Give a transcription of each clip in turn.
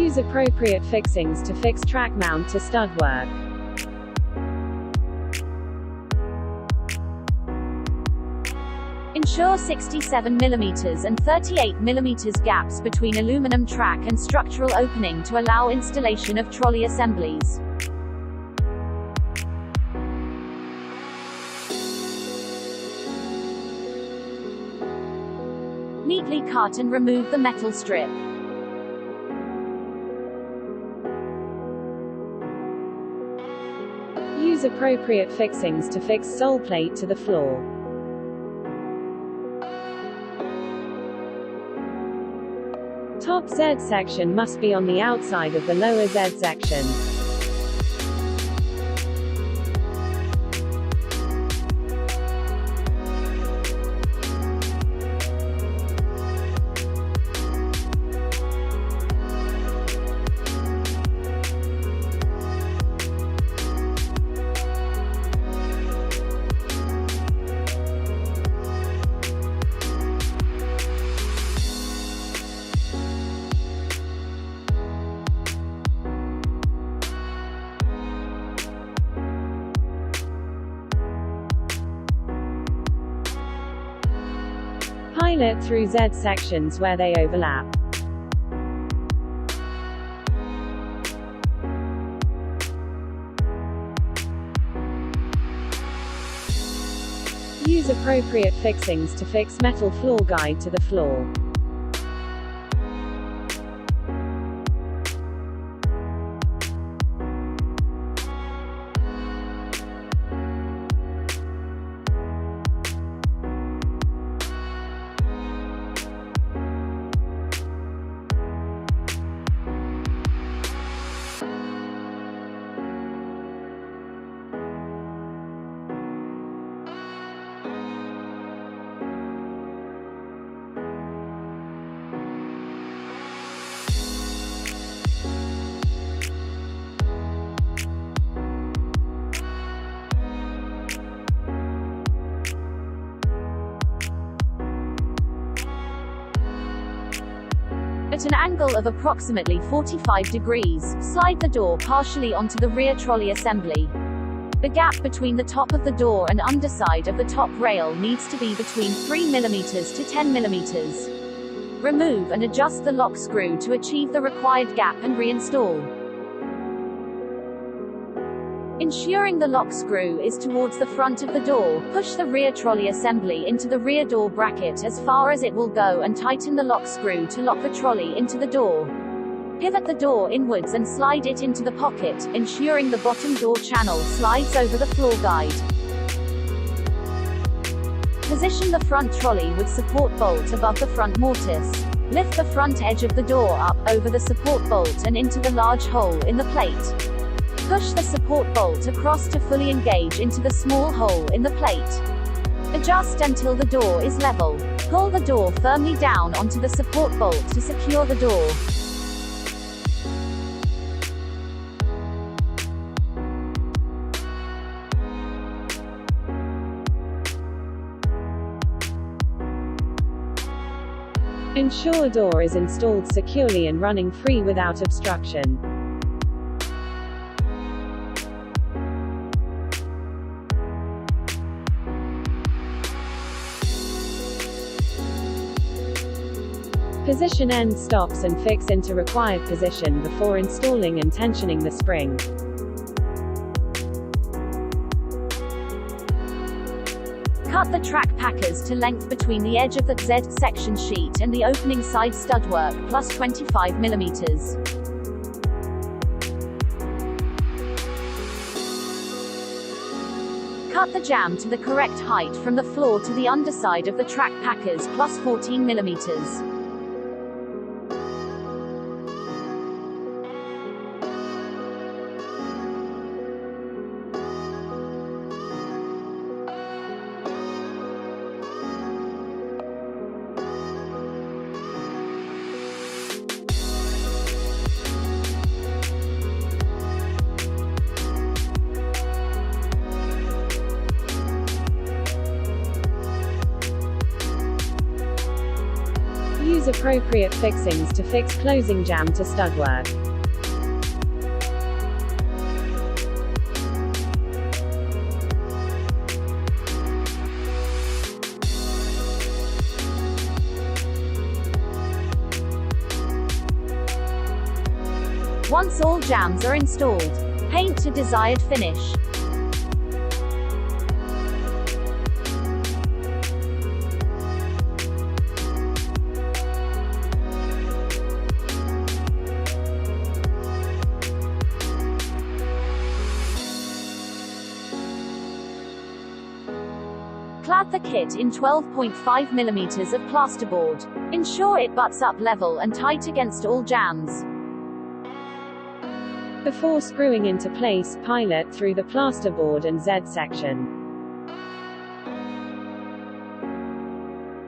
Use appropriate fixings to fix track mount to stud work. Ensure 67mm and 38mm gaps between aluminum track and structural opening to allow installation of trolley assemblies. Neatly cut and remove the metal strip. Use appropriate fixings to fix sole plate to the floor. Top Z section must be on the outside of the lower Z section. Pilot through Z sections where they overlap. Use appropriate fixings to fix metal floor guide to the floor. At an angle of approximately 45 degrees, slide the door partially onto the rear trolley assembly. The gap between the top of the door and underside of the top rail needs to be between 3mm to 10mm. Remove and adjust the lock screw to achieve the required gap and reinstall. Ensuring the lock screw is towards the front of the door, push the rear trolley assembly into the rear door bracket as far as it will go and tighten the lock screw to lock the trolley into the door. Pivot the door inwards and slide it into the pocket, ensuring the bottom door channel slides over the floor guide. Position the front trolley with support bolt above the front mortise. Lift the front edge of the door up, over the support bolt and into the large hole in the plate. Push the support bolt across to fully engage into the small hole in the plate. Adjust until the door is level. Pull the door firmly down onto the support bolt to secure the door. Ensure door is installed securely and running free without obstruction. Position end stops and fix into required position before installing and tensioning the spring. Cut the track packers to length between the edge of the Z section sheet and the opening side stud work, plus 25mm. Cut the jamb to the correct height from the floor to the underside of the track packers, plus 14mm. Use appropriate fixings to fix closing jam to stud work. Once all jams are installed, paint to desired finish. Clad the kit in 12.5 mm of plasterboard. Ensure it butts up level and tight against all jams. Before screwing into place, pilot through the plasterboard and Z section.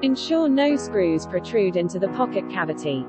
Ensure no screws protrude into the pocket cavity.